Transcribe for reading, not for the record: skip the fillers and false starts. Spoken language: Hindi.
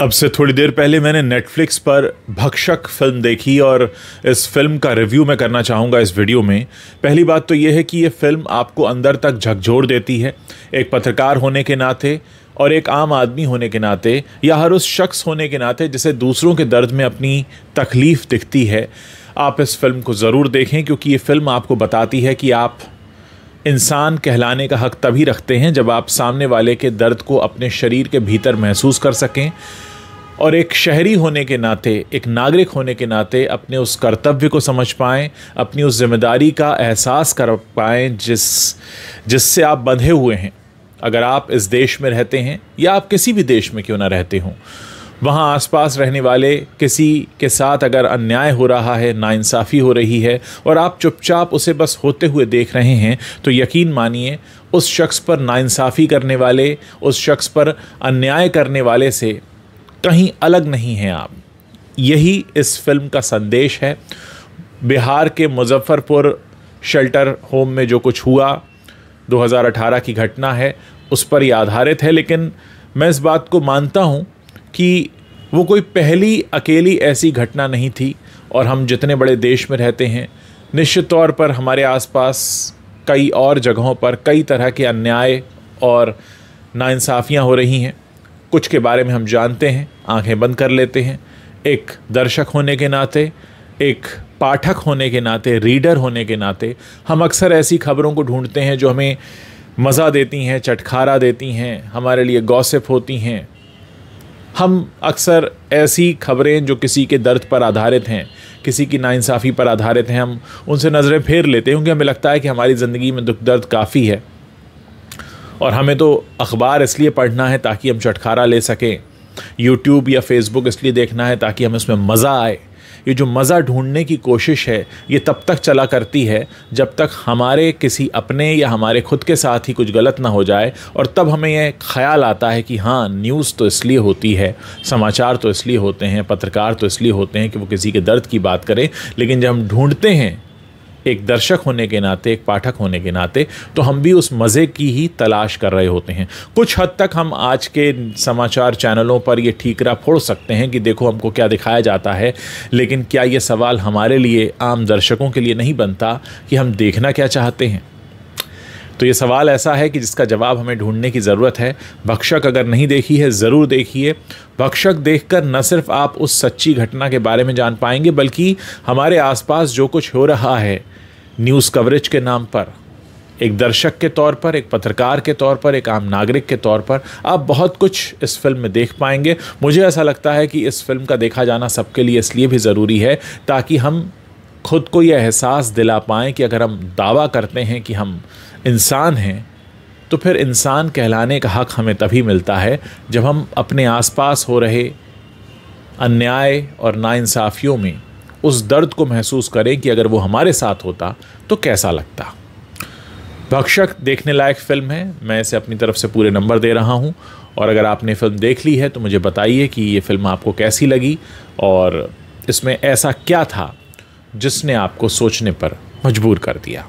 अब से थोड़ी देर पहले मैंने नेटफ्लिक्स पर भक्षक फिल्म देखी और इस फिल्म का रिव्यू मैं करना चाहूँगा इस वीडियो में। पहली बात तो यह है कि ये फिल्म आपको अंदर तक झकझोर देती है। एक पत्रकार होने के नाते और एक आम आदमी होने के नाते या हर उस शख्स होने के नाते जिसे दूसरों के दर्द में अपनी तकलीफ़ दिखती है, आप इस फिल्म को ज़रूर देखें, क्योंकि ये फिल्म आपको बताती है कि आप इंसान कहलाने का हक तभी रखते हैं जब आप सामने वाले के दर्द को अपने शरीर के भीतर महसूस कर सकें और एक शहरी होने के नाते, एक नागरिक होने के नाते अपने उस कर्तव्य को समझ पाएं, अपनी उस जिम्मेदारी का एहसास कर पाएं जिससे आप बंधे हुए हैं। अगर आप इस देश में रहते हैं या आप किसी भी देश में क्यों ना रहते हों, वहाँ आसपास रहने वाले किसी के साथ अगर अन्याय हो रहा है, नाइंसाफ़ी हो रही है और आप चुपचाप उसे बस होते हुए देख रहे हैं, तो यकीन मानिए उस शख्स पर नाइंसाफ़ी करने वाले, उस शख्स पर अन्याय करने वाले से कहीं अलग नहीं हैं आप। यही इस फिल्म का संदेश है। बिहार के मुजफ्फरपुर शेल्टर होम में जो कुछ हुआ, 2018 की घटना है, उस पर ही आधारित है। लेकिन मैं इस बात को मानता हूँ कि वो कोई पहली अकेली ऐसी घटना नहीं थी और हम जितने बड़े देश में रहते हैं, निश्चित तौर पर हमारे आसपास कई और जगहों पर कई तरह के अन्याय और नाइंसाफ़ियाँ हो रही हैं। कुछ के बारे में हम जानते हैं, आंखें बंद कर लेते हैं। एक दर्शक होने के नाते, एक पाठक होने के नाते, रीडर होने के नाते हम अक्सर ऐसी खबरों को ढूंढते हैं जो हमें मज़ा देती हैं, चटखारा देती हैं, हमारे लिए गॉसिप होती हैं। हम अक्सर ऐसी खबरें जो किसी के दर्द पर आधारित हैं, किसी की नाइंसाफ़ी पर आधारित हैं, हम उनसे नज़रें फेर लेते हैं, क्योंकि हमें लगता है कि हमारी ज़िंदगी में दुख दर्द काफ़ी है और हमें तो अखबार इसलिए पढ़ना है ताकि हम चटखारा ले सकें, यूट्यूब या फेसबुक इसलिए देखना है ताकि हमें उसमें मज़ा आए। ये जो मज़ा ढूंढने की कोशिश है, ये तब तक चला करती है जब तक हमारे किसी अपने या हमारे खुद के साथ ही कुछ गलत ना हो जाए, और तब हमें यह ख्याल आता है कि हाँ, न्यूज़ तो इसलिए होती है, समाचार तो इसलिए होते हैं, पत्रकार तो इसलिए होते हैं कि वो किसी के दर्द की बात करें। लेकिन जब हम ढूंढते हैं एक दर्शक होने के नाते, एक पाठक होने के नाते, तो हम भी उस मज़े की ही तलाश कर रहे होते हैं। कुछ हद तक हम आज के समाचार चैनलों पर ये ठीकरा फोड़ सकते हैं कि देखो हमको क्या दिखाया जाता है, लेकिन क्या ये सवाल हमारे लिए, आम दर्शकों के लिए नहीं बनता कि हम देखना क्या चाहते हैं? तो ये सवाल ऐसा है कि जिसका जवाब हमें ढूंढने की ज़रूरत है। भक्षक अगर नहीं देखी है, ज़रूर देखिए। भक्षक देखकर न सिर्फ आप उस सच्ची घटना के बारे में जान पाएंगे, बल्कि हमारे आसपास जो कुछ हो रहा है न्यूज़ कवरेज के नाम पर, एक दर्शक के तौर पर, एक पत्रकार के तौर पर, एक आम नागरिक के तौर पर, आप बहुत कुछ इस फिल्म में देख पाएंगे। मुझे ऐसा लगता है कि इस फिल्म का देखा जाना सबके लिए इसलिए भी ज़रूरी है ताकि हम खुद को यह एहसास दिला पाएँ कि अगर हम दावा करते हैं कि हम इंसान हैं, तो फिर इंसान कहलाने का हक हमें तभी मिलता है जब हम अपने आसपास हो रहे अन्याय और नाइंसाफ़ियों में उस दर्द को महसूस करें कि अगर वो हमारे साथ होता तो कैसा लगता। भक्षक देखने लायक फ़िल्म है। मैं इसे अपनी तरफ से पूरे नंबर दे रहा हूँ, और अगर आपने फ़िल्म देख ली है तो मुझे बताइए कि ये फ़िल्म आपको कैसी लगी और इसमें ऐसा क्या था जिसने आपको सोचने पर मजबूर कर दिया।